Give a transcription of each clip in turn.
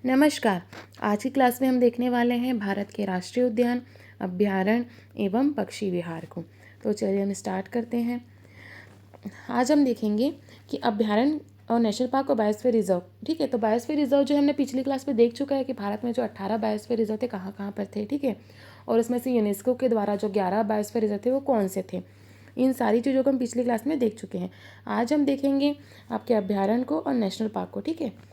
नमस्कार। आज की क्लास में हम देखने वाले हैं भारत के राष्ट्रीय उद्यान, अभयारण्य एवं पक्षी विहार को। तो चलिए हम स्टार्ट करते हैं। आज हम देखेंगे कि अभयारण्य और नेशनल पार्क और बायोस्फीयर रिजर्व। ठीक है, तो बायोस्फीयर रिजर्व जो हमने पिछली क्लास में देख चुका है कि भारत में जो 18 बायोस्फीयर रिजर्व थे कहाँ कहाँ पर थे। ठीक है, और उसमें से यूनेस्को के द्वारा जो 11 बायोस्फीयर रिजर्व थे वो कौन से थे। इन सारी चीज़ों को हम पिछली क्लास में देख चुके हैं। आज हम देखेंगे आपके अभयारण्य को और नेशनल पार्क को। ठीक है,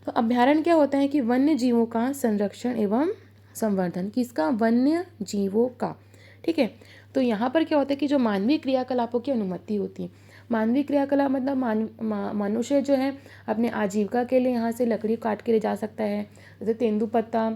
तो अभयारण्य क्या होता है कि वन्य जीवों का संरक्षण एवं संवर्धन। किसका? वन्य जीवों का। ठीक है, तो यहाँ पर क्या होता है कि जो मानवीय क्रियाकलापों की अनुमति होती है। मानवीय क्रियाकलाप मतलब मनुष्य जो है अपने आजीविका के लिए यहाँ से लकड़ी काट के ले जा सकता है, जैसे तेंदुपत्ता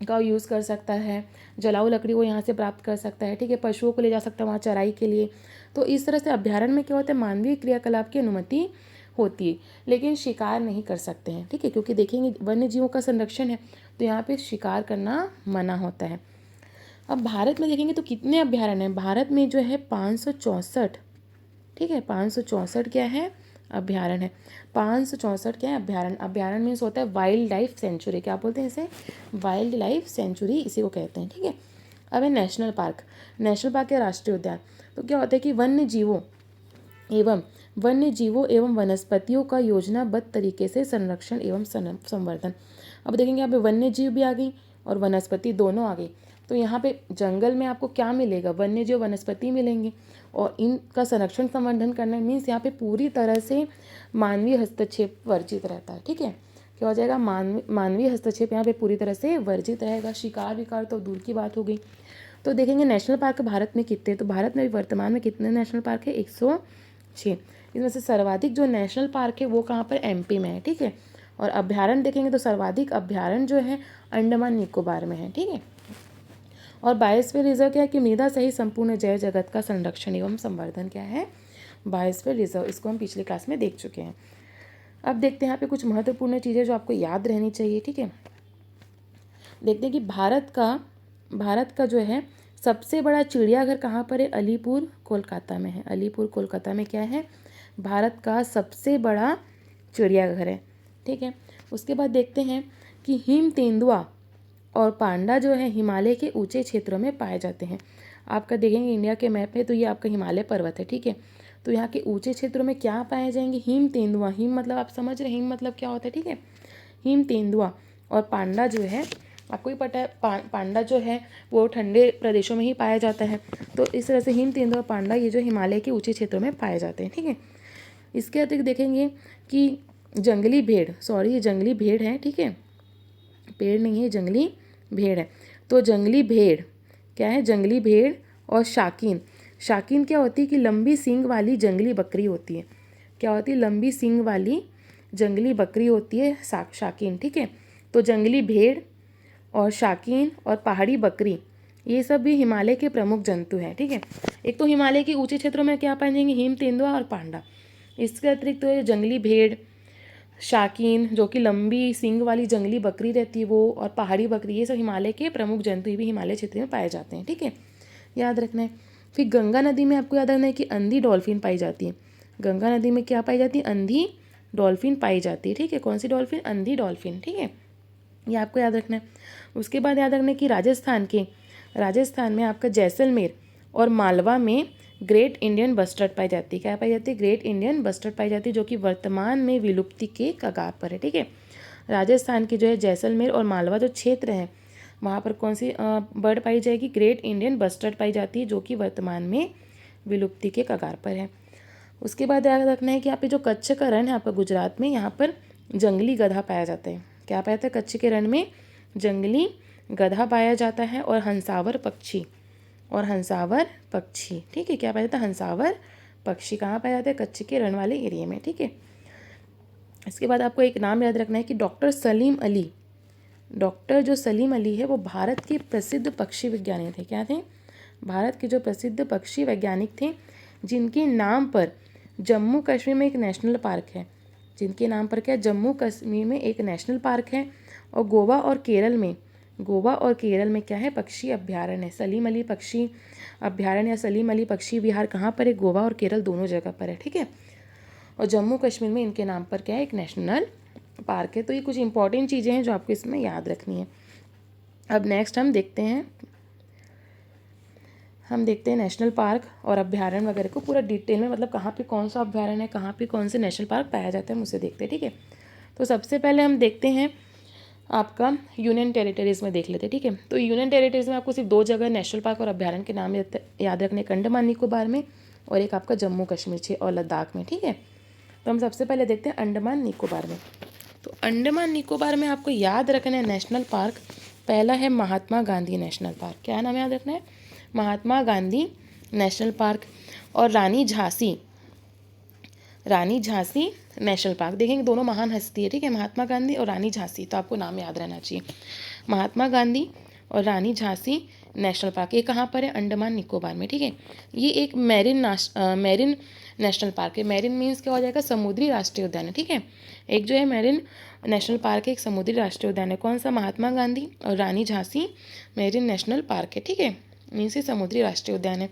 का यूज़ कर सकता है, जलाऊ लकड़ी वो यहाँ से प्राप्त कर सकता है। ठीक है, पशुओं को ले जा सकता है वहाँ चराई के लिए। तो इस तरह से अभ्यारण्य में क्या होता है, मानवीय क्रियाकलाप की अनुमति होती है, लेकिन शिकार नहीं कर सकते हैं। ठीक है, क्योंकि देखेंगे वन्य जीवों का संरक्षण है तो यहाँ पे शिकार करना मना होता है। अब भारत में देखेंगे तो कितने अभ्यारण्य हैं। भारत में जो है 564। ठीक है, 564 क्या है? अभ्यारण्य है। 564 क्या है? अभ्यारण्य। अभ्यारण्य मीन्स होता है वाइल्ड लाइफ सेंचुरी। क्या बोलते हैं इसे? वाइल्ड लाइफ सेंचुरी इसी को कहते हैं। ठीक है, अब है नेशनल पार्क। नेशनल पार्क या राष्ट्रीय उद्यान। तो क्या होता है कि वन्य जीवों एवं वनस्पतियों का योजनाबद्ध तरीके से संरक्षण एवं संवर्धन। अब देखेंगे यहाँ पे वन्य जीव भी आ गई और वनस्पति दोनों आ गई। तो यहाँ पे जंगल में आपको क्या मिलेगा? वन्य जीव वनस्पति मिलेंगे, और इनका संरक्षण संवर्धन करना मीन्स यहाँ पे पूरी तरह से मानवीय हस्तक्षेप वर्जित रहता है। ठीक है, क्या हो जाएगा? मानवीय हस्तक्षेप यहाँ पे पूरी तरह से वर्जित रहेगा। शिकार विकार तो दूर की बात हो गई। तो देखेंगे नेशनल पार्क भारत में कितने। तो भारत में वर्तमान में कितने नेशनल पार्क है? 106। इसमें से सर्वाधिक जो नेशनल पार्क है वो कहाँ पर? एमपी में है। ठीक है, और अभ्यारण्य देखेंगे तो सर्वाधिक अभ्यारण्य जो है अंडमान निकोबार में है। ठीक है, और बायोस्फीयर रिजर्व क्या है कि मृदा सहित संपूर्ण जैव जगत का संरक्षण एवं संवर्धन क्या है? Biosphere reserve. इसको हम पिछली क्लास में देख चुके हैं। अब देखते हैं यहाँ पे कुछ महत्वपूर्ण चीज़ें जो आपको याद रहनी चाहिए। ठीक है, देखते हैं कि भारत का जो है सबसे बड़ा चिड़ियाघर कहाँ पर है? अलीपुर कोलकाता में है। अलीपुर कोलकाता में क्या है? भारत का सबसे बड़ा चिड़ियाघर है। ठीक है, उसके बाद देखते हैं कि हिम तेंदुआ और पांडा जो है हिमालय के ऊंचे क्षेत्रों में पाए जाते हैं। आपका देखेंगे इंडिया के मैप में तो ये आपका हिमालय पर्वत है। ठीक है, तो यहाँ के ऊंचे क्षेत्रों में क्या पाए जाएंगे? हिम तेंदुआ। हिम मतलब आप समझ रहे हैं हिम मतलब क्या होता है। ठीक है, हिम तेंदुआ और पांडा जो है आपको ही पता है पांडा जो है वो ठंडे प्रदेशों में ही पाया जाता है। तो इस तरह से हिम तेंदुआ और पांडा ये जो हिमालय के ऊंचे क्षेत्रों में पाए जाते हैं। ठीक है, इसके अतिरिक्त देखेंगे कि जंगली भेड़, सॉरी ये जंगली भेड़ है। ठीक है, पेड़ नहीं है, जंगली भेड़ है। तो जंगली भेड़ क्या है? जंगली भेड़ और शाकीन। शाकीन क्या होती है कि लंबी सींग वाली जंगली बकरी होती है। क्या होती है? लंबी सींग वाली जंगली बकरी होती है शाकीन। ठीक है, तो जंगली भेड़ और शाकीन और पहाड़ी बकरी ये सब भी हिमालय के प्रमुख जंतु हैं। ठीक है, एक तो हिमालय के ऊंचे क्षेत्रों में क्या पाए जाएंगे? हिम तेंदुआ और पांडा। इसके अतिरिक्त तो जंगली भेड़, शाकीन जो कि लंबी सींग वाली जंगली बकरी रहती है वो, और पहाड़ी बकरी, ये सब हिमालय के प्रमुख जंतु भी हिमालय क्षेत्र में पाए जाते हैं। ठीक है, याद रखना है। फिर गंगा नदी में आपको याद रखना है कि अंधी डॉल्फिन पाई जाती है। गंगा नदी में क्या पाई जाती है? अंधी डॉल्फिन पाई जाती है। ठीक है, कौन सी डॉल्फिन? अंधी डॉल्फिन। ठीक है, ये आपको याद रखना है। उसके बाद याद रखना है कि राजस्थान में आपका जैसलमेर और मालवा में ग्रेट इंडियन बस्टर्ड पाई जाती है। क्या पाई जाती है? ग्रेट इंडियन बस्टर्ड पाई जाती है, जो कि वर्तमान में विलुप्ति के कगार पर है। ठीक है, राजस्थान की जो है जैसलमेर और मालवा जो क्षेत्र है वहाँ पर कौन सी बर्ड पाई जाएगी? ग्रेट इंडियन बस्टर्ड पाई जाती है, जो कि वर्तमान में विलुप्ति के कगार पर है। उसके बाद याद रखना है कि यहाँ पे जो कच्छ का रण है आपका गुजरात में, यहाँ पर जंगली गधा पाया जाता है। क्या पाया जाता है? कच्छ के रण में जंगली गधा पाया जाता है और हंसावर पक्षी। ठीक है, क्या पाया जाता है? हंसावर पक्षी कहाँ पाया जाता है? कच्छ के रण वाले एरिया में। ठीक है, इसके बाद आपको एक नाम याद रखना है कि डॉक्टर जो सलीम अली है वो भारत के प्रसिद्ध पक्षी वैज्ञानिक थे। क्या थे? भारत के जो प्रसिद्ध पक्षी वैज्ञानिक थे, जिनके नाम पर जम्मू कश्मीर में एक नेशनल पार्क है। जिनके नाम पर क्या? जम्मू कश्मीर में एक नेशनल पार्क है, और गोवा और केरल में क्या है? पक्षी अभ्यारण्य है। सलीम अली पक्षी अभ्यारण्य या सलीम अली पक्षी विहार कहाँ पर है? गोवा और केरल दोनों जगह पर है। ठीक है, और जम्मू कश्मीर में इनके नाम पर क्या है? एक नेशनल पार्क है। तो ये कुछ इंपॉर्टेंट चीज़ें हैं जो आपको इसमें याद रखनी है। अब नेक्स्ट हम देखते हैं नेशनल पार्क और अभ्यारण्य वगैरह को पूरा डिटेल में, मतलब कहाँ पे कौन सा अभ्यारण्य है, कहाँ पे कौन से नेशनल पार्क पाया जाता है, मुझसे देखते हैं। ठीक है, तो सबसे पहले हम देखते हैं आपका यूनियन टेरिटरीज़ में देख लेते हैं। ठीक है, तो यूनियन टेरिटरीज़ में आपको सिर्फ 2 जगह नेशनल पार्क और अभ्यारण्य के नाम याद रखने, अंडमान निकोबार में और एक आपका जम्मू कश्मीर और लद्दाख में। ठीक है, तो हम सबसे पहले देखते हैं अंडमान निकोबार में। तो अंडमान निकोबार में आपको याद रखना है नेशनल पार्क, पहला है महात्मा गांधी नेशनल पार्क। क्या नाम याद रखना है? Mahatma Gandhi national park. और रानी झांसी नेशनल पार्क। देखेंगे दोनों महान हस्ती है। ठीक है, महात्मा गांधी और रानी झांसी, तो आपको नाम याद रहना चाहिए। महात्मा गांधी और रानी झांसी नेशनल पार्क, ये कहाँ पर है? अंडमान निकोबार में। ठीक है, ये एक मैरीन नेशनल पार्क है। मैरीन मीन्स क्या हो जाएगा? समुद्री राष्ट्रीय उद्यान है। ठीक है, एक जो है मैरीन नेशनल पार्क है, एक समुद्री राष्ट्रीय उद्यान है। कौन सा? महात्मा गांधी और रानी झांसी मैरीन नेशनल पार्क है। ठीक है, मीन्स ये समुद्री राष्ट्रीय उद्यान है।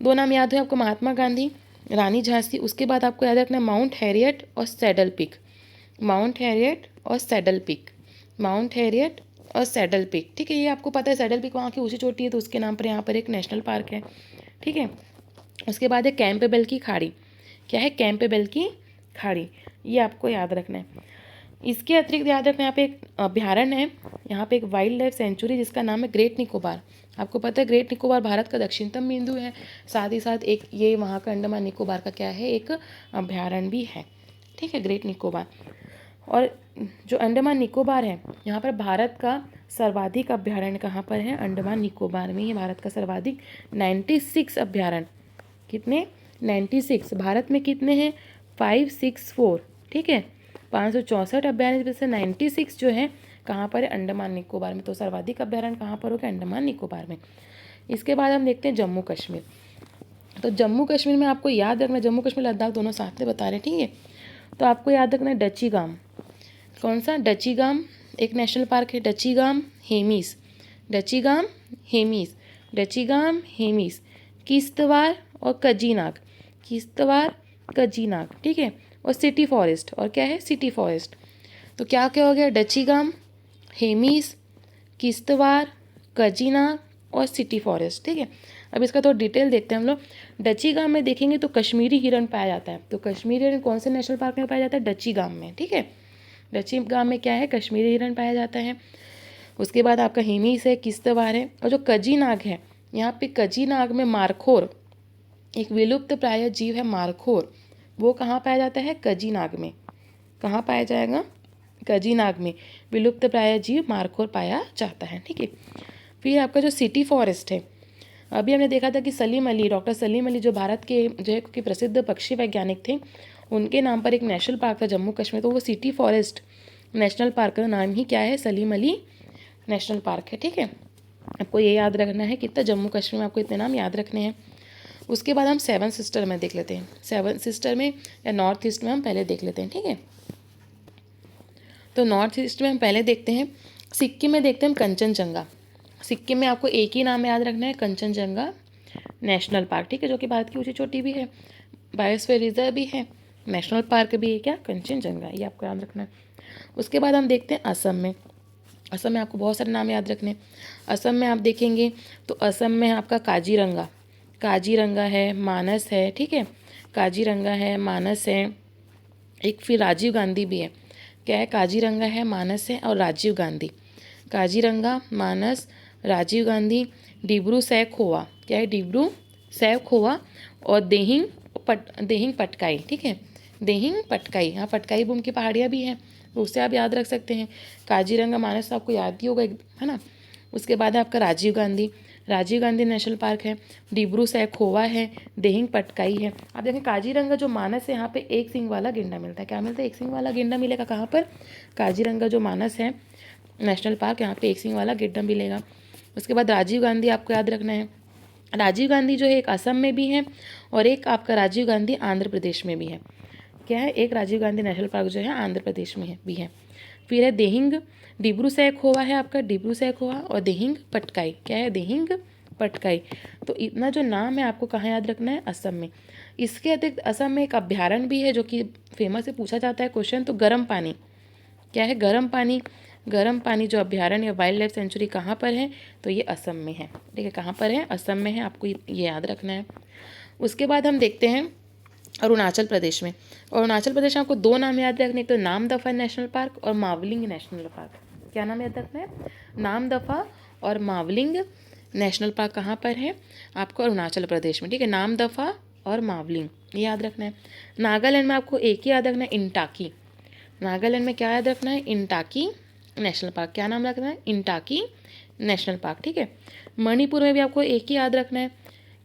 2 नाम याद है आपको, महात्मा गांधी, रानी झांसी। उसके बाद आपको याद रखना माउंट हैरियट और सैडल पिक। माउंट हैरियट और सैडल पिक। माउंट हैरियट और सैडल पिक। ठीक है, ये आपको पता है, सैडल पिक वहाँ की ऊंची चोटी है, तो उसके नाम पर यहाँ पर एक नेशनल पार्क है। ठीक है, उसके बाद है कैंपबेल की खाड़ी। क्या है? कैंपबेल की खाड़ी, ये आपको याद रखना है। इसके अतिरिक्त याद रखना, यहाँ पे एक अभ्यारण्य है, यहाँ पे एक वाइल्ड लाइफ सेंचुरी जिसका नाम है ग्रेट निकोबार। आपको पता है ग्रेट निकोबार भारत का दक्षिणतम बिंदु है, साथ ही साथ एक ये वहाँ का अंडमान निकोबार का क्या है? एक अभ्यारण्य भी है। ठीक है, ग्रेट निकोबार। और जो अंडमान निकोबार है, यहाँ पर भारत का सर्वाधिक अभ्यारण्य कहाँ पर है? अंडमान निकोबार में ही भारत का सर्वाधिक 96 अभ्यारण्य। कितने? 96। भारत में कितने हैं? 564। ठीक है, 564 अभ्यारण्य में से 96 जो है कहाँ पर है? अंडमान निकोबार में। तो सर्वाधिक अभ्यारण्य कहाँ पर होगा? अंडमान निकोबार में। इसके बाद हम देखते हैं जम्मू कश्मीर। तो जम्मू कश्मीर में आपको याद रखना, जम्मू कश्मीर लद्दाख दोनों साथ में बता रहे हैं। ठीक है, तो आपको याद रखना है डचीगाम। कौन सा? डचीगाम एक नेशनल पार्क है। डचीगाम हेमिस, डचीगाम हेमिस, डचीगाम हेमिस, किश्तवाड़ और कजीनाग, किश्तवाड़ कजीनाग। ठीक है, और सिटी फॉरेस्ट। और क्या है? City forest. तो क्या क्या हो गया? डचीगाम, हेमिस, किश्तवाड़, कजीनाग और सिटी फॉरेस्ट। ठीक है, अब इसका थोड़ा डिटेल देखते हैं हम लोग। डचीगाम में देखेंगे तो कश्मीरी हिरण पाया जाता है। तो कश्मीरी हिरण कौन से नेशनल पार्क में पाया जाता है? डचीगाम में। ठीक है, डचीगाम में क्या है? कश्मीरी हिरण पाया जाता है। उसके बाद आपका हेमिस है, किश्तवाड़ है, और जो कजीनाग है, यहाँ पे कजीनाग में मारखोर, एक विलुप्त प्राय जीव है मारखोर, वो कहाँ पाया जाता है? कजीनाग में। कहाँ पाया जाएगा? कजीनाग में विलुप्त प्राय जीव मारखोर पाया जाता है। ठीक है, फिर आपका जो सिटी फॉरेस्ट है, अभी हमने देखा था कि सलीम अली, डॉक्टर सलीम अली जो भारत के जो है कि प्रसिद्ध पक्षी वैज्ञानिक थे, उनके नाम पर एक नेशनल पार्क था जम्मू कश्मीर। तो वो सिटी फॉरेस्ट नेशनल पार्क का नाम ही क्या है? सलीम अली नेशनल पार्क है। ठीक है, आपको ये याद रखना है, कितना जम्मू कश्मीर में आपको इतने नाम याद रखने हैं। उसके बाद हम 7 सिस्टर में देख लेते हैं। 7 सिस्टर में या नॉर्थ ईस्ट में हम पहले देख लेते हैं। ठीक है, तो नॉर्थ ईस्ट में हम पहले देखते हैं, सिक्किम में देखते हैं हम कंचनजंगा। सिक्किम में आपको एक ही नाम याद रखना है, कंचनजंगा नेशनल पार्क। ठीक है, जो कि भारत की ऊंची चोटी भी है, बायोस्फीयर रिजर्व भी है, नेशनल पार्क भी है। क्या? कंचनजंगा, ये आपको याद रखना है। उसके बाद हम देखते हैं असम में। असम में आपको बहुत सारे नाम याद रखने हैं। असम में आप देखेंगे तो असम में आपका काजीरंगा, काजीरंगा है, मानस है। ठीक है, काजीरंगा है, मानस है, एक फिर राजीव गांधी भी है। क्या है? काजीरंगा है, मानस है और राजीव गांधी। काजीरंगा, मानस, राजीव गांधी, डिब्रू सैखोवा। क्या है? डिब्रू सैखोवा और देहिंग पटकाई। ठीक है, देहिंग पटकाई, यहाँ पटकाई बूम की पहाड़ियाँ भी हैं, तो उससे आप याद रख सकते हैं। काजीरंगा, मानस आपको याद ही होगा, है ना। उसके बाद है आपका राजीव गांधी, राजीव गांधी नेशनल पार्क है, डिब्रू सैखोवा है, देहिंग पटकाई है। आप देखें काजीरंगा जो मानस है, यहाँ पे एक सिंग वाला गेंडा मिलता है। क्या मिलता है? एक सिंग वाला गेंडा मिलेगा। कहाँ पर? काजीरंगा जो मानस है नेशनल पार्क, यहाँ पे एक सिंग वाला गेंडा मिलेगा। उसके बाद राजीव गांधी आपको याद रखना है। राजीव गांधी जो है एक असम में भी है और एक आपका राजीव गांधी आंध्र प्रदेश में भी है। क्या है? एक राजीव गांधी नेशनल पार्क जो है आंध्र प्रदेश में है भी है। फिर है देहिंग, डिब्रू सैखोवा है आपका, डिब्रू सैखोवा और देहिंग पटकाई। क्या है? देहिंग पटकाई। तो इतना जो नाम है आपको कहाँ याद रखना है? असम में। इसके अतिरिक्त असम में एक अभ्यारण्य भी है जो कि फेमस है, पूछा जाता है क्वेश्चन, तो गर्म पानी। क्या है, गर्म पानी जो अभ्यारण्य या वाइल्ड लाइफ सेंचुरी कहाँ पर है, तो ये असम में है। ठीक है, कहाँ पर है, असम में है, आपको ये याद रखना है। उसके बाद हम देखते हैं अरुणाचल प्रदेश में। अरुणाचल प्रदेश में आपको दो नाम याद रखने, एक तो नामदफा नेशनल पार्क और मावलिंग नेशनल पार्क। क्या नाम याद रखना है, नामदफा और मावलिंग नेशनल पार्क कहाँ पर है, आपको अरुणाचल प्रदेश में। ठीक है, नामदफा और मावलिंग ये याद रखना है। नागालैंड में आपको एक ही याद रखना है, इंटाकी। नागालैंड में क्या याद रखना है, इंटाकी नेशनल पार्क। क्या नाम रखना है, इंटाकी नेशनल पार्क। ठीक है, मणिपुर में भी आपको एक ही याद रखना है,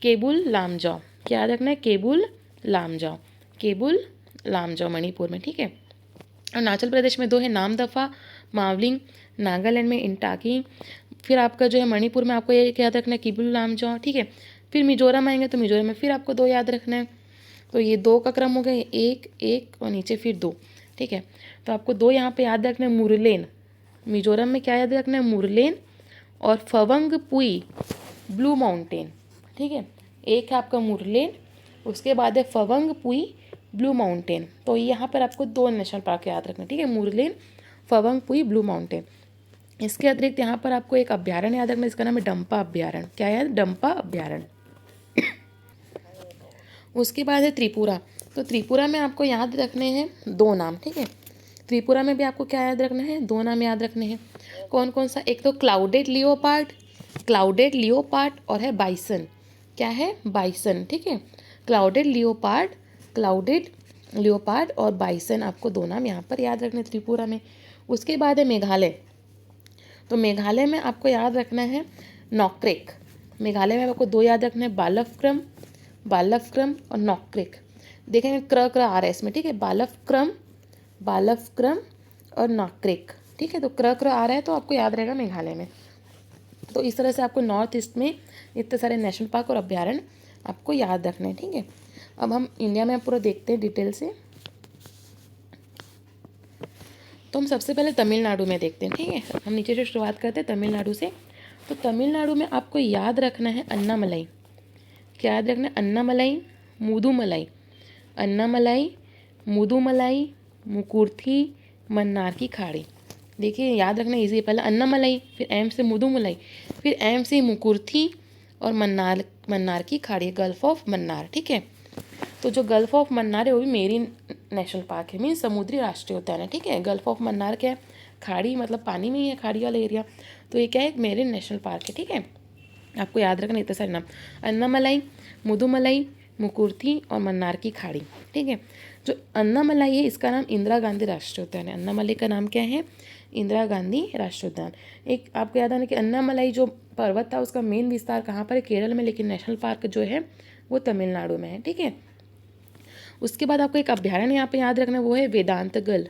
केबुल लामजाओ। क्या याद रखना है, केबुल लामजाओ, केबुल लामजाओ मणिपुर में। ठीक है, अरुणाचल प्रदेश में दो है, नामदफा मावलिंग, नागालैंड में इंटाकी, फिर आपका जो है मणिपुर में आपको एक याद रखना है, केबुल लामजाओ। ठीक है, फिर मिजोरम आएंगे तो मिजोरम में फिर आपको दो याद रखना है। तो ये दो का क्रम हो गया, एक एक और नीचे फिर दो। ठीक है, तो आपको दो यहाँ पे याद रखना है, मुरलेन। मिजोरम में क्या याद रखना है, मुरलेन और फवंग पुई ब्लू माउंटेन। ठीक है, एक है आपका मुरलेन, उसके बाद है फवंग पुई ब्लू माउंटेन। तो यहाँ पर आपको दो नेशनल पार्क याद रखना है। ठीक है, मुरलेन, फवंग पुई ब्लू माउंटेन। इसके अतिरिक्त यहाँ पर आपको एक अभ्यारण्य याद रखना है, इसका नाम है डंपा अभ्यारण्य। क्या है, डंपा अभ्यारण्य। उसके बाद है त्रिपुरा। तो त्रिपुरा में आपको याद रखने हैं दो नाम। ठीक है, त्रिपुरा में भी आपको क्या याद रखना है, दो नाम याद रखने हैं। कौन कौन सा, एक तो क्लाउडेड लियोपार्ड और है बाइसन। क्या है, बाइसन। ठीक है, क्लाउडेड लियोपार्ड और बाइसन, आपको दो नाम यहाँ पर याद रखने त्रिपुरा में। उसके बाद है मेघालय। तो मेघालय में आपको याद रखना है नॉक्रेक। मेघालय में आपको दो याद रखना है, बालवक्रम और नॉक्रेक। देखेंगे क्र आ रहा है इसमें। ठीक है, बालवक्रम और नॉक्रेक। ठीक है, तो क्र आ रहा है तो आपको याद रहेगा मेघालय में। तो इस तरह से आपको नॉर्थ ईस्ट में इतने सारे नेशनल पार्क और अभ्यारण्य आपको याद रखने हैं। ठीक है, अब हम इंडिया में पूरा देखते हैं डिटेल से। तो हम सबसे पहले तमिलनाडु में देखते हैं। ठीक है, हम नीचे से शुरुआत करते हैं तमिलनाडु से। तो तमिलनाडु में आपको याद रखना है अन्नामलाई। क्या याद रखना है, अन्नामलाई, मुदुमलाई, मुकुर्थी, मन्नार की खाड़ी। देखिए याद रखना इजी है, पहले अन्नामलाई, फिर एम से मुदुमलाई, फिर एम से मुकुर्थी और मन्नार की खाड़ी, गल्फ ऑफ मन्नार। ठीक है, तो जो गल्फ ऑफ मन्नार है वो भी मेरीन नेशनल पार्क है, मीन समुद्री राष्ट्रीय उद्यान है। ठीक है, गल्फ ऑफ मन्नार क्या है, खाड़ी मतलब पानी में ही है, खाड़ी वाला एरिया। तो ये क्या है, एक मेरीन नेशनल पार्क है। ठीक है, आपको याद रखना इतने सारे नाम, अन्नामलाई, मुदुमलाई, मुकुर्थी और मन्नार की खाड़ी। ठीक है, जो अन्नामलाई है इसका नाम इंदिरा गांधी राष्ट्रीय उद्यान है। अन्नामलाई का नाम क्या है, इंदिरा गांधी राष्ट्रीय उद्यान। एक आपको याद आना कि अन्नामलाई जो पर्वत था उसका मेन विस्तार कहाँ पर है, केरल में, लेकिन नेशनल पार्क जो है वो तमिलनाडु में है। ठीक है, उसके बाद आपको एक अभ्यारण्य यहाँ पे याद रखना है, वो है वेदांतगल।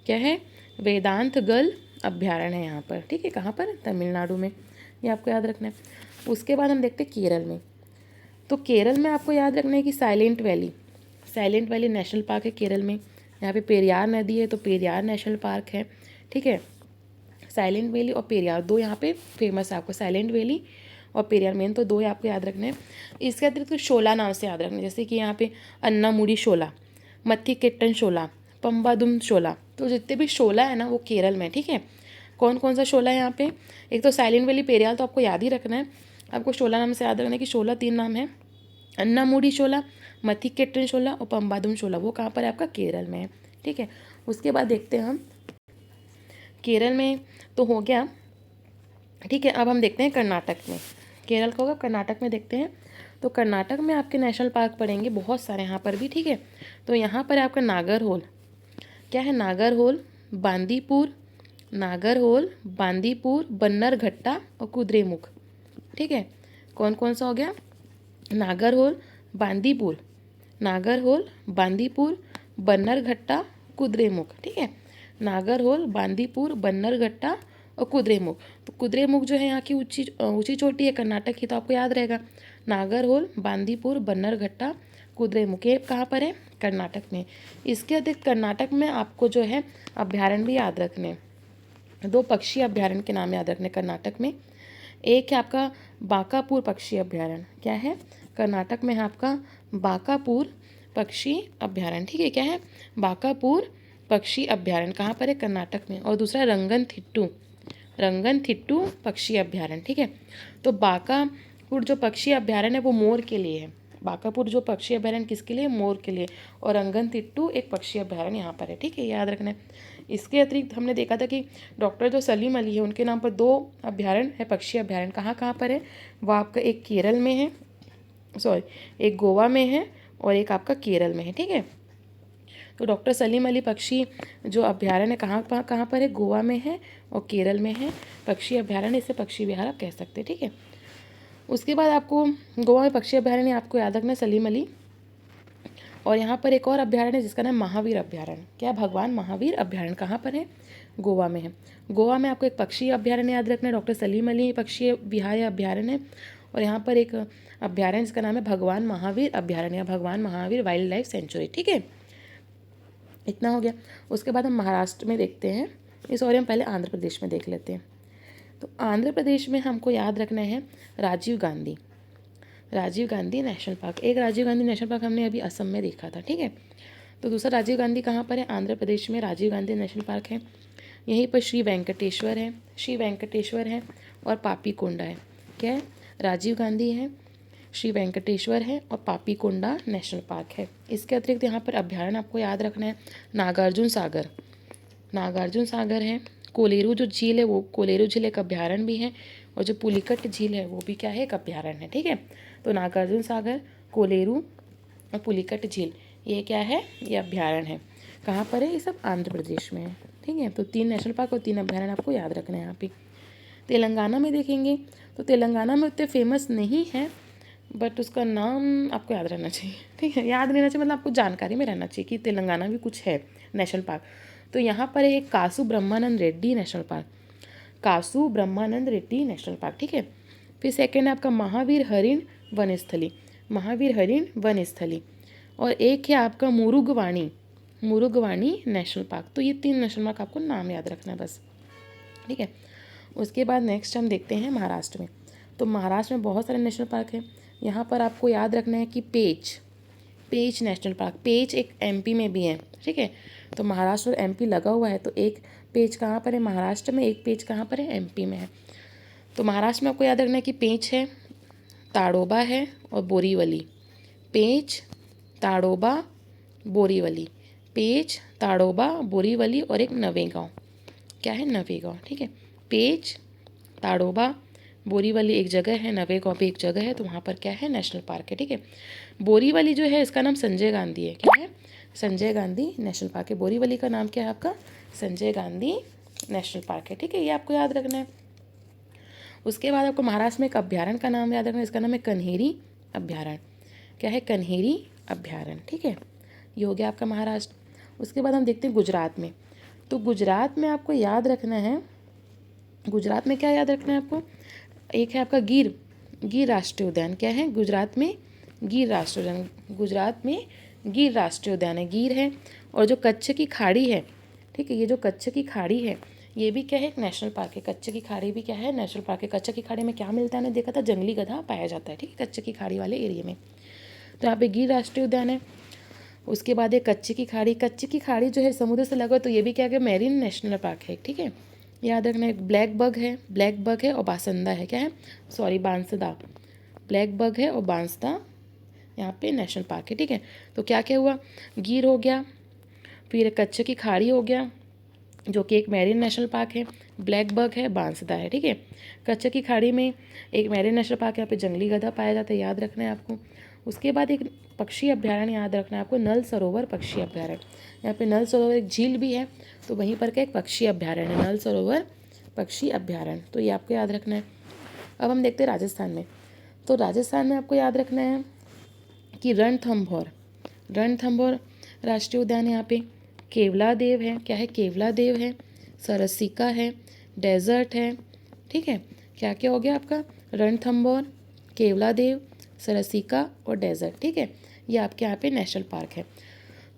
क्या है, वेदांतगल अभ्यारण्य है यहाँ पर। ठीक है, कहाँ पर, तमिलनाडु में, ये आपको याद रखना है। उसके बाद हम देखते हैं केरल में। तो केरल में आपको याद रखना है कि साइलेंट वैली नेशनल पार्क है केरल में। यहाँ पे पेरियार नदी है तो पेरियार नेशनल पार्क है। ठीक है, साइलेंट वैली और पेरियार दो यहाँ पे फेमस है आपको, साइलेंट वैली और पेरियार, मेन तो दो आपको याद रखने हैं। इसके अतिरिक्त तो शोला नाम से याद रखना है, जैसे कि यहाँ पे अन्नामुडी शोला, मत्थीकेट्टन शोला, पंबादुम शोला। तो जितने भी शोला है ना वो केरल में। ठीक है, कौन कौन सा शोला है यहाँ पे, एक तो साइलेंट वैली, पेरियार तो आपको याद ही रखना है। आपको शोला नाम से याद रखना है कि शोला तीन नाम है, अन्नामुडी शोला, मत्थीकेट्टन शोला और पंबादुम शोला। वो कहाँ पर है, आपका केरल में है। ठीक है, उसके बाद देखते हैं हम केरल में तो हो गया। ठीक है, अब हम देखते हैं कर्नाटक में। केरल का होगा, कर्नाटक में देखते हैं। तो कर्नाटक में आपके नेशनल पार्क पड़ेंगे बहुत सारे यहाँ पर भी। ठीक है, तो यहाँ पर है आपका नागरहोल। क्या है, नागरहोल, बांदीपुर, बन्नरघट्टा और कुद्रेमुख। ठीक है, कौन कौन सा हो गया, नागरहोल, बांदीपुर, बन्नरघट्टा, कुद्रेमुख। ठीक है, नागरहोल, बांदीपुर, बन्नरघट्टा और कुद्रेमुख। तो कुद्रेमुख जो है यहाँ की ऊंची चोटी है कर्नाटक की, तो आपको याद रहेगा नागरहोल, बांदीपुर, बन्नरघट्टा, कुद्रेमुख। ये कहाँ पर है, कर्नाटक में। इसके अतिरिक्त कर्नाटक में आपको जो है अभ्यारण्य भी याद रखने, दो पक्षी अभ्यारण्य के नाम याद रखने कर्नाटक में। एक है आपका बांकापुर पक्षी अभ्यारण्य। क्या है, कर्नाटक में है आपका बांकापुर पक्षी अभ्यारण्य। ठीक है, क्या है, बांकापुर पक्षी अभ्यारण्य कहाँ पर है? कर्नाटक में। और दूसरा रंगनथिट्टू पक्षी अभ्यारण्य, ठीक है। तो बांकापुर जो पक्षी अभ्यारण्य है वो मोर के लिए है। बांकापुर जो पक्षी अभ्यारण्य किसके लिए? मोर के लिए। और रंगनथिट्टू एक पक्षी अभ्यारण्य यहाँ पर है, ठीक है, याद रखना है। इसके अतिरिक्त हमने देखा था कि डॉक्टर जो सलीम अली है उनके नाम पर 2 अभ्यारण्य है, पक्षी अभ्यारण्य। कहाँ कहाँ पर है? वो आपका एक केरल में है, एक गोवा में है और एक आपका केरल में है, ठीक है। तो डॉक्टर सलीम अली पक्षी जो अभ्यारण्य कहाँ कहाँ पर है? गोवा में है और केरल में है पक्षी अभ्यारण्य। इसे पक्षी विहार आप कह सकते हैं, ठीक है। उसके बाद आपको गोवा में पक्षी अभ्यारण्य आपको याद रखना है सलीम अली। और यहाँ पर एक और अभ्यारण्य जिसका नाम महावीर अभ्यारण्य। क्या? भगवान महावीर अभ्यारण्य। कहाँ पर है? गोवा में है। गोवा में आपको एक पक्षी अभ्यारण्य याद रखना है, डॉक्टर सलीम अली पक्षी विहार या अभ्यारण्य है। और यहाँ पर एक अभ्यारण्य जिसका नाम है भगवान महावीर अभ्यारण्य या भगवान महावीर वाइल्ड लाइफ सेंचुरी, ठीक है। इतना हो गया। उसके बाद हम महाराष्ट्र में देखते हैं, सॉरी हम पहले आंध्र प्रदेश में देख लेते हैं। तो आंध्र प्रदेश में हमको याद रखना है राजीव गांधी नेशनल पार्क। एक राजीव गांधी नेशनल पार्क हमने अभी असम में देखा था, ठीक है। तो दूसरा राजीव गांधी कहाँ पर है? आंध्र प्रदेश में राजीव गांधी नेशनल पार्क है। यहीं पर श्री वेंकटेश्वर है और पापी कोंडा है। क्या है? राजीव गांधी है, श्री वेंकटेश्वर है और पापी कोंडा नेशनल पार्क है। इसके अतिरिक्त यहाँ पर अभ्यारण्य आपको याद रखना है नागार्जुन सागर है। कोलेरू जो झील है वो कोलेरू झील एक अभ्यारण्य भी है। और जो पुलिकट झील है वो भी क्या है? एक अभ्यारण्य है, ठीक है। तो नागार्जुन सागर, कोलेरू और पुलिकट झील ये क्या है? ये अभ्यारण्य है। कहाँ पर है? ये सब आंध्र प्रदेश में है, ठीक है। तो 3 नेशनल पार्क और 3 अभ्यारण्य आपको याद रखना है यहाँ पे। तेलंगाना में देखेंगे तो तेलंगाना में उतने फेमस नहीं है, बट उसका नाम आपको याद रहना चाहिए, ठीक है। याद रहना चाहिए मतलब आपको जानकारी में रहना चाहिए कि तेलंगाना भी कुछ है नेशनल पार्क। तो यहाँ पर है एक कासु ब्रह्मानंद रेड्डी नेशनल पार्क, ठीक है। फिर सेकेंड है आपका महावीर हरिण वन स्थली। और एक है आपका मुरुगवाणी नेशनल पार्क। तो ये 3 नेशनल पार्क आपको नाम याद रखना है बस, ठीक है। उसके बाद नेक्स्ट हम देखते हैं महाराष्ट्र में। तो महाराष्ट्र में बहुत सारे नेशनल पार्क हैं। यहाँ पर आपको याद रखना है कि पेंच नेशनल पार्क, पेंच एक एमपी में भी है, ठीक है। तो महाराष्ट्र और एमपी लगा हुआ है, तो एक पेंच कहाँ पर है? महाराष्ट्र में। एक पेंच कहाँ पर है? एमपी में है। तो महाराष्ट्र में आपको याद रखना है कि पेंच है, ताड़ोबा है और बोरीवली। पेंच, ताड़ोबा, बोरीवली और एक नवेगांव। क्या है? नवेगांव, ठीक है। पेंच, ताड़ोबा, बोरीवली एक जगह है, नवेगांव भी एक जगह है। तो वहाँ पर क्या है? नेशनल पार्क है, ठीक है। बोरीवली जो है इसका नाम संजय गांधी है। क्या है? संजय गांधी नेशनल पार्क है। बोरीवली का नाम क्या है आपका? संजय गांधी नेशनल पार्क है, ठीक है। ये आपको याद रखना है। उसके बाद आपको महाराष्ट्र में एक अभ्यारण्य का नाम याद रखना है, इसका नाम है कन्हेरी अभ्यारण्य। क्या है? कन्हेरी अभ्यारण्य, ठीक है। ये हो गया आपका महाराष्ट्र। उसके बाद हम देखते हैं गुजरात में। तो गुजरात में आपको याद रखना है, गुजरात में क्या याद रखना है आपको? एक है आपका गिर राष्ट्रीय उद्यान। क्या है? गुजरात में गिर राष्ट्रीय उद्यान है, गिर है। और जो कच्छ की खाड़ी है, ठीक है, ये जो कच्छ की खाड़ी है ये भी क्या है? एक नेशनल पार्क है। कच्छ की खाड़ी भी क्या है? नेशनल पार्क है। कच्छ की खाड़ी में क्या मिलता है? मैंने देखा था जंगली गधा पाया जाता है, ठीक है, कच्छ की खाड़ी वाले एरिया में। तो यहाँ पे गिर राष्ट्रीय उद्यान है। उसके बाद ये कच्छ की खाड़ी जो है समुद्र से लगा, तो ये भी क्या है? मैरीन नेशनल पार्क है, ठीक है। याद रखना है। ब्लैक बग है और बांसदा है। क्या है? बांसदा, ब्लैक बग है और बांसदा यहाँ पे नेशनल पार्क है, ठीक है। तो क्या क्या हुआ? गिर हो गया, फिर कच्छ की खाड़ी हो गया जो कि एक मैरीन नेशनल पार्क है, ब्लैक बग है, बांसदा है, ठीक है। कच्छ की खाड़ी में एक मैरीन नेशनल पार्क है, यहाँ पे जंगली गधा पाया जाता है, याद रखना है आपको। उसके बाद एक पक्षी अभ्यारण्य याद रखना है आपको, नल सरोवर पक्षी अभ्यारण्य। यहाँ पे नल सरोवर एक झील भी है, तो वहीं पर क्या एक पक्षी अभ्यारण्य है, नल सरोवर पक्षी अभ्यारण्य। तो ये आपको याद रखना है। अब हम देखते हैं राजस्थान में। तो राजस्थान में आपको याद रखना है कि रणथंभौर राष्ट्रीय उद्यान है। यहाँ पे केवलादेव है। क्या है? केवलादेव है, सरसिका है, डेजर्ट है, ठीक है। क्या क्या हो गया आपका? रणथंभौर, केवलादेव, सरसिका और डेजर्ट, ठीक है। ये आपके यहाँ पे नेशनल पार्क है।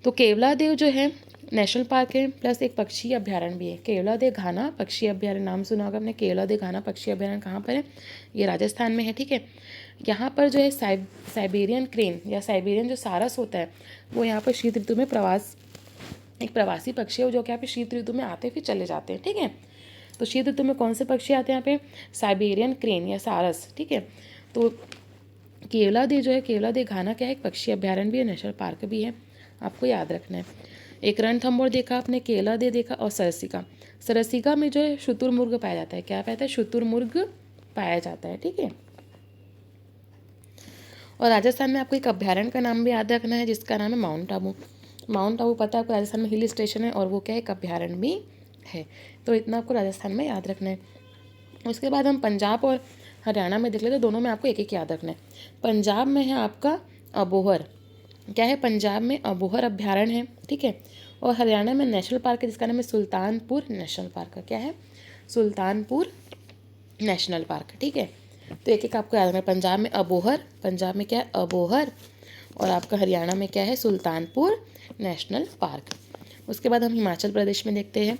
तो केवलादेव जो है नेशनल पार्क है प्लस एक पक्षी अभ्यारण्य भी है। केवलादेव घाना पक्षी अभ्यारण्य, नाम सुना होगा आपने। केवलादेव घाना पक्षी अभ्यारण्य कहाँ पर है? ये राजस्थान में है, ठीक है। यहाँ पर जो है साइबेरियन क्रेन या साइबेरियन जो सारस होता है वो यहाँ पर शीत ऋतु में प्रवास एक प्रवासी पक्षी है जो कि यहाँ पे शीत ऋतु में आते फिर चले जाते हैं, ठीक है। तो शीत ऋतु में कौन से पक्षी आते हैं यहाँ पे? साइबेरियन क्रेन या सारस, ठीक है। तो केवलादेव जो है, केवलादेव घाना क्या है? एक पक्षी अभ्यारण्य भी है, नेशनल पार्क भी है, आपको याद रखना है। एक रणथंभौर देखा आपने, केवलादेव देखा और सरसिका। सरसिका में जो है शुतुरमुर्ग पाया जाता है। क्या पाया जाता है? शुतुरमुर्ग पाया जाता है, ठीक है। और राजस्थान में आपको एक अभ्यारण्य का नाम भी याद रखना है जिसका नाम है माउंट आबू। माउंट आबू पता है आपको, राजस्थान में हिल स्टेशन है और वो क्या है? एक अभ्यारण्य भी है। तो इतना आपको राजस्थान में याद रखना है। उसके बाद हम पंजाब और हरियाणा में देख लेते हैं, दोनों में आपको एक एक याद रखना है। पंजाब में है आपका अबोहर। क्या है? पंजाब में अबोहर अभ्यारण्य है, ठीक है। और हरियाणा में नेशनल पार्क है जिसका नाम है सुल्तानपुर नेशनल पार्क। क्या है? सुल्तानपुर नेशनल पार्क, ठीक है। तो एक एक आपको याद रखना है। पंजाब में अबोहर, पंजाब में क्या है? अबोहर। और आपका हरियाणा में क्या है? Sultanpur national park. उसके बाद हम हिमाचल प्रदेश में देखते हैं।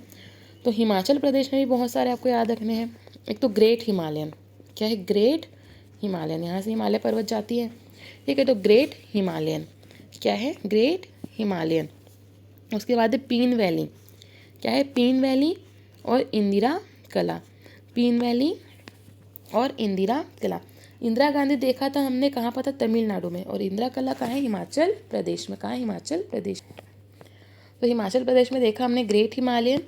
तो हिमाचल प्रदेश में भी बहुत सारे आपको याद रखने हैं। एक तो ग्रेट हिमालयन। क्या है? ग्रेट हिमालयन, यहाँ से हिमालय पर्वत जाती है, ठीक है। तो ग्रेट हिमालयन क्या है? Great Himalayan. उसके बाद है पीन वैली। क्या है? पीन वैली और इंदिरा कला। पीन वैली और इंदिरा कला। इंदिरा गांधी देखा था हमने कहाँ पर था? तमिलनाडु में। और इंदिरा कला कहाँ है? हिमाचल प्रदेश में। कहाँ है? हिमाचल प्रदेश। तो हिमाचल प्रदेश में देखा हमने ग्रेट हिमालयन,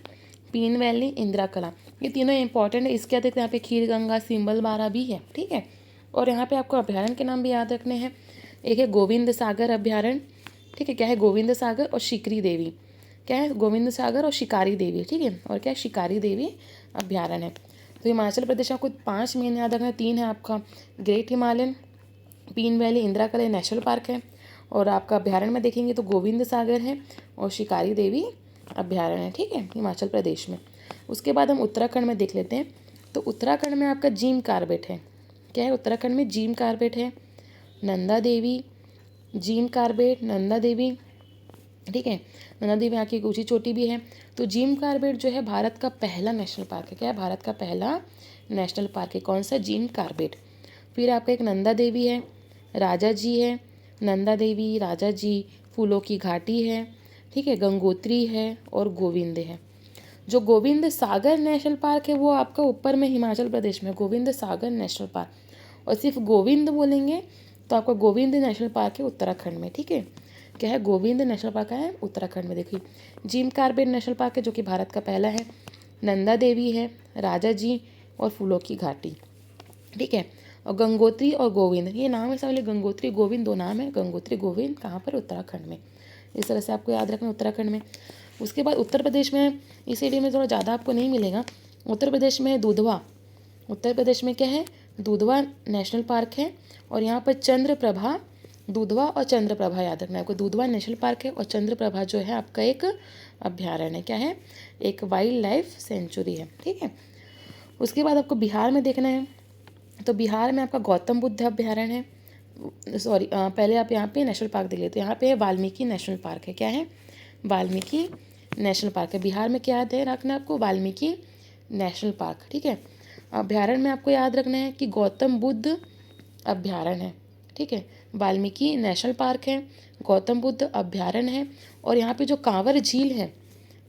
पीन वैली, इंदिरा कला, ये तीनों इंपॉर्टेंट है। इसके अतिरिक्त यहाँ पे खीर गंगा, सिंबल बारा भी है, ठीक है। और यहाँ पे आपको अभ्यारण्य के नाम भी याद रखने हैं। एक है गोविंद सागर अभ्यारण्य, ठीक है। क्या है? गोविंद सागर और शिकरी देवी। क्या है? गोविंद सागर और शिकारी देवी, ठीक है। और क्या है? शिकारी देवी अभ्यारण्य है। तो हिमाचल प्रदेश आपको 5 मेन याद रखना है। 3 है आपका ग्रेट हिमालयन, पीन वैली, इंदिरा कला नेशनल पार्क है। और आपका अभ्यारण्य में देखेंगे तो गोविंद सागर है और शिकारी देवी अभ्यारण्य है, ठीक है, हिमाचल प्रदेश में। उसके बाद हम उत्तराखंड में देख लेते हैं। तो उत्तराखंड में आपका जिम कार्बेट है। क्या है? उत्तराखंड में जिम कार्बेट है, नंदा देवी, जिम कार्बेट, नंदा देवी, ठीक है। नंदा देवी यहाँ की एक ऊँची चोटी भी है। तो जिम कार्बेट जो है भारत का पहला नेशनल पार्क है। क्या है? भारत का पहला नेशनल पार्क है। कौन सा? Jim Corbett. फिर आपका एक नंदा देवी है, राजा जी है, नंदा देवी, राजा जी, फूलों की घाटी है, ठीक है, गंगोत्री है और गोविंद है। जो गोविंद सागर नेशनल पार्क है वो आपका ऊपर में हिमाचल प्रदेश में, गोविंद सागर नेशनल पार्क। और सिर्फ गोविंद बोलेंगे तो आपका गोविंद नेशनल पार्क है उत्तराखंड में, ठीक है। क्या है? गोविंद नेशनल पार्क है उत्तराखंड में। देखिए, जिम कार्बेट नेशनल पार्क है जो कि भारत का पहला है, नंदा देवी है, राजा जी और फूलों की घाटी, ठीक है। और गंगोत्री और गोविंद, ये नाम है सब, गंगोत्री गोविंद 2 नाम है। गंगोत्री गोविंद कहाँ पर? उत्तराखंड में। इस तरह से आपको याद रखना उत्तराखंड में। उसके बाद उत्तर प्रदेश में, इस एरिया में थोड़ा ज़्यादा आपको नहीं मिलेगा। उत्तर प्रदेश में है दुधवा। उत्तर प्रदेश में क्या है? दुधवा नेशनल पार्क है। और यहाँ पर चंद्रप्रभा, दुधवा और चंद्रप्रभा याद रखना है आपको। दुधवा नेशनल पार्क है और चंद्रप्रभा जो है आपका एक अभ्यारण्य है। क्या है? एक वाइल्ड लाइफ सेंचुरी है, ठीक है। उसके बाद आपको बिहार में देखना है। तो बिहार में आपका गौतम बुद्ध अभ्यारण्य है। सॉरी, पहले आप यहाँ पे नेशनल पार्क देख लेते हैं। यहाँ पे वाल्मीकि नेशनल पार्क है। क्या है? वाल्मीकि नेशनल पार्क है। बिहार में क्या याद है रखना है आपको? वाल्मीकि नेशनल पार्क, ठीक है। अभ्यारण्य में आपको याद रखना है कि गौतम बुद्ध अभ्यारण्य है, ठीक है। वाल्मीकि नेशनल पार्क है, गौतम बुद्ध अभ्यारण्य है। और यहाँ पे जो कांवर झील है,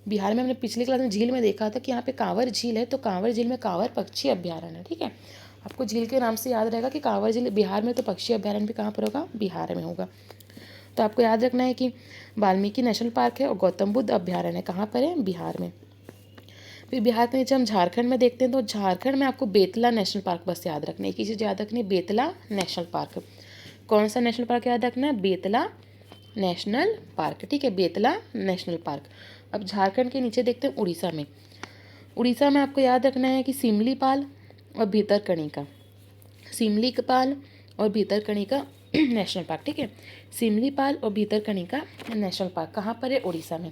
बिहार में हमने पिछली क्लास में झील में देखा था कि यहाँ पे कांवर झील है। तो कांवर झील में कांवर पक्षी अभ्यारण्य है, ठीक है। आपको झील के नाम से याद रहेगा कि कांवर झील बिहार में, तो पक्षी अभ्यारण्य भी कहाँ पर होगा? बिहार में होगा। तो आपको याद रखना है कि वाल्मीकि नेशनल पार्क है और गौतम बुद्ध अभ्यारण्य कहाँ पर है? बिहार में। फिर बिहार के नीचे हम झारखंड में देखते हैं। तो झारखंड में आपको बेतला नेशनल पार्क बस याद रखना है, एक ही चीज़ याद रखनी है, बेतला नेशनल पार्क। कौन सा नेशनल पार्क याद रखना है? बेतला नेशनल पार्क, ठीक है, बेतला नेशनल पार्क। अब झारखंड के नीचे देखते हैं उड़ीसा में। उड़ीसा में आपको याद रखना है कि सिमलीपाल और भीतरकनिका, सिमलीपाल और भीतरकनिका नेशनल पार्क, ठीक है। सिमलीपाल और भीतरकनिका नेशनल पार्क कहाँ पर है? उड़ीसा में।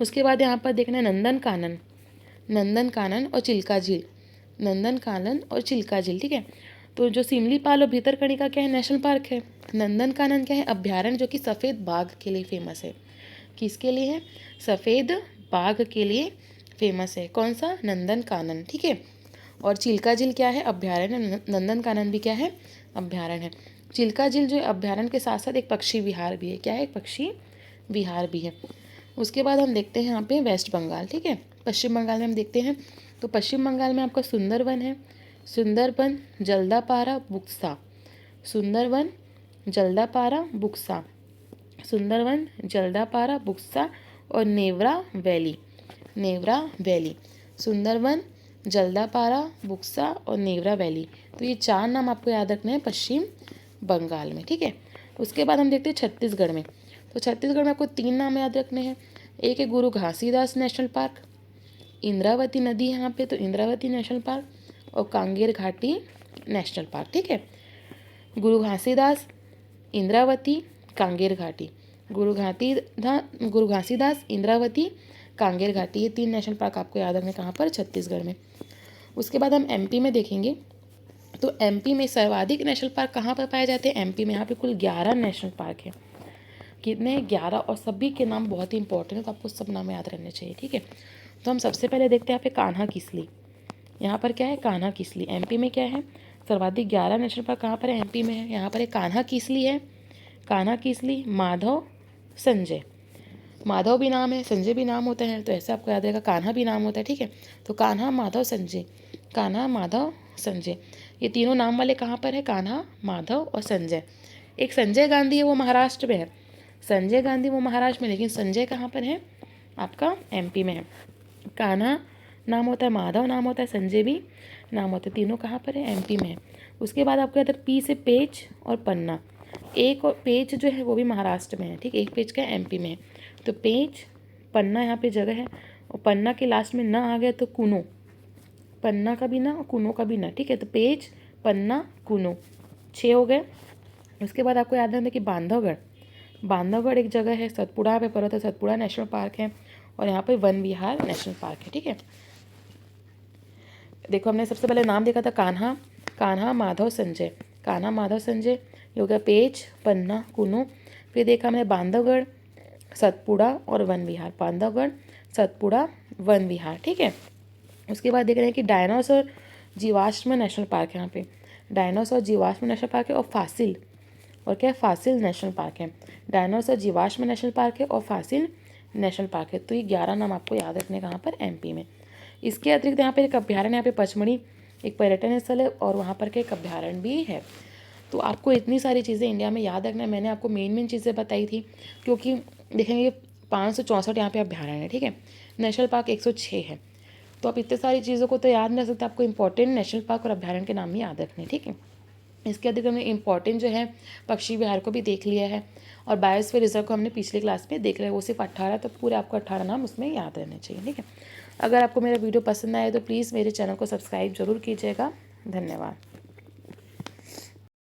उसके बाद यहाँ पर देखना है नंदन कानन, नंदन कानन और चिल्का झील, नंदन कानन और चिल्का झील, ठीक है। तो जो सिमलीपाल और भीतरकनिका क्या है? नेशनल पार्क है। नंदन कानन क्या है? अभ्यारण्य, जो कि सफ़ेद बाघ के लिए फेमस है। किसके लिए है? सफ़ेद बाघ के लिए फेमस है। कौन सा? नंदन कानन, ठीक है। और चिल्का झील क्या है? अभ्यारण्य। नंदन कानन भी क्या है? अभ्यारण्य है। चिल्का झील जो अभ्यारण्य के साथ साथ एक पक्षी विहार भी है। क्या है? एक पक्षी विहार भी है। उसके बाद हम देखते हैं यहाँ पे वेस्ट बंगाल, ठीक है। पश्चिम बंगाल में हम देखते हैं तो पश्चिम बंगाल में आपका सुंदरवन है, सुंदरबन, जल्दापारा, बुक्सा, सुंदरवन, जल्दापारा, बुक्सा, सुंदरवन, जल्दापारा, बुक्सा और नेवरा वैली, नेवरा वैली, सुंदरवन, जल्दापारा, बुक्सा और नेवरा वैली। तो ये 4 नाम आपको याद रखने हैं पश्चिम बंगाल में, ठीक है। उसके बाद हम देखते हैं छत्तीसगढ़ में। तो छत्तीसगढ़ में आपको 3 नाम याद रखने हैं। एक है गुरु घासीदास नेशनल पार्क, इंद्रावती नदी है यहाँ पे तो इंद्रावती नेशनल पार्क और कांगेर घाटी नेशनल पार्क, ठीक है। गुरु घासीदास, इंद्रावती, कांगेर घाटी, गुरु घासीदास, इंद्रावती, कांगेर घाटी, ये 3 नेशनल पार्क आपको याद रखने कहाँ पर, छत्तीसगढ़ में। उसके बाद हम एमपी में देखेंगे तो एमपी में सर्वाधिक नेशनल पार्क कहाँ पर पाए जाते हैं, एमपी में। यहाँ पे कुल 11 नेशनल पार्क है। कितने, 11, और सभी के नाम बहुत ही इंपॉर्टेंट है तो आपको सब नाम याद रहने चाहिए, ठीक है। तो हम सबसे पहले देखते हैं यहाँ पे कान्हा किसली। यहाँ पर क्या है, कान्हा किसली। एमपी में क्या है, सर्वाधिक 11 नेशनल पार्क कहाँ पर है, एमपी में है। यहाँ पर एक कान्हा किसली है, कान्हा किसली, माधव, संजय। माधव भी नाम है, संजय भी नाम होता है, तो ऐसे आपको याद रहेगा, कान्हा भी नाम होता है, ठीक है। तो कान्हा, माधव, संजय, कान्हा, माधव, संजय, ये तीनों नाम वाले कहाँ पर है, कान्हा, माधव और संजय। एक संजय गांधी है, वो महाराष्ट्र में है, संजय गांधी वो महाराष्ट्र में, लेकिन संजय कहाँ पर है, आपका एमपी में है। कान्हा नाम होता है, माधव नाम होता है, संजय भी नाम होता है, तीनों कहाँ पर है, एमपी में है। उसके बाद आपको याद है पी से पेज और पन्ना। एक और पेज जो है वो भी महाराष्ट्र में है, ठीक है, एक पेज का एमपी में है। तो पेज, पन्ना यहाँ पे जगह है, और पन्ना के लास्ट में ना आ गया तो कुनो, पन्ना का भी ना और कुनो का भी ना, ठीक है। तो पेज, पन्ना, कुनो, 6 हो गए। उसके बाद आपको याद रखना कि बांधवगढ़, बांधवगढ़ एक जगह है, सतपुड़ा पे पड़ा था, सतपुड़ा नेशनल पार्क है, और यहाँ पे वन विहार नेशनल पार्क है, ठीक है। देखो हमने सबसे पहले नाम देखा था कान्हा, कान्हा, माधव, संजय, कान्हा, माधव, संजय, ये हो गया पेज, पन्ना, कुनो। फिर देखा हमने बांधवगढ़, सतपुड़ा और वन विहार, बांधवगढ़, सतपुड़ा, वन विहार, ठीक है। उसके बाद देख रहे हैं कि डायनासोर जीवाश्म नेशनल पार्क है, यहाँ पे डायनासोर जीवाश्म नेशनल पार्क है, और फासिल, और क्या है, फासिल नेशनल पार्क है। डायनासोर जीवाश्म नेशनल पार्क है और फासिल नेशनल पार्क है। तो ये 11 नाम आपको याद रखने कहाँ पर, एमपी में। इसके अतिरिक्त यहाँ पे एक अभ्यारण्य, यहाँ पे पचमढ़ी एक पर्यटन स्थल है और वहाँ पर के एक अभ्यारण्य भी है। तो आपको इतनी सारी चीज़ें इंडिया में याद रखना है। मैंने आपको मेन चीज़ें बताई थी, क्योंकि देखेंगे 564 यहाँ पे अभ्यारण्य है, ठीक है, नेशनल पार्क 106 है। तो आप इतनी सारी चीज़ों को तो याद नहीं रख सकते, आपको इंपॉर्टेंट नेशनल पार्क और अभ्यारण्य के नाम ही याद रखने, ठीक है। इसके अतिरिक्त हमने इंपॉर्टेंट जो है पक्षी विहार को भी देख लिया है, और बायोस्फीयर रिजर्व को हमने पिछले क्लास में देख लिया है, वो सिर्फ 18, तो पूरे आपको 18 नाम उसमें याद रहने चाहिए, ठीक है। अगर आपको मेरा वीडियो पसंद आए तो प्लीज़ मेरे चैनल को सब्सक्राइब जरूर कीजिएगा। धन्यवाद।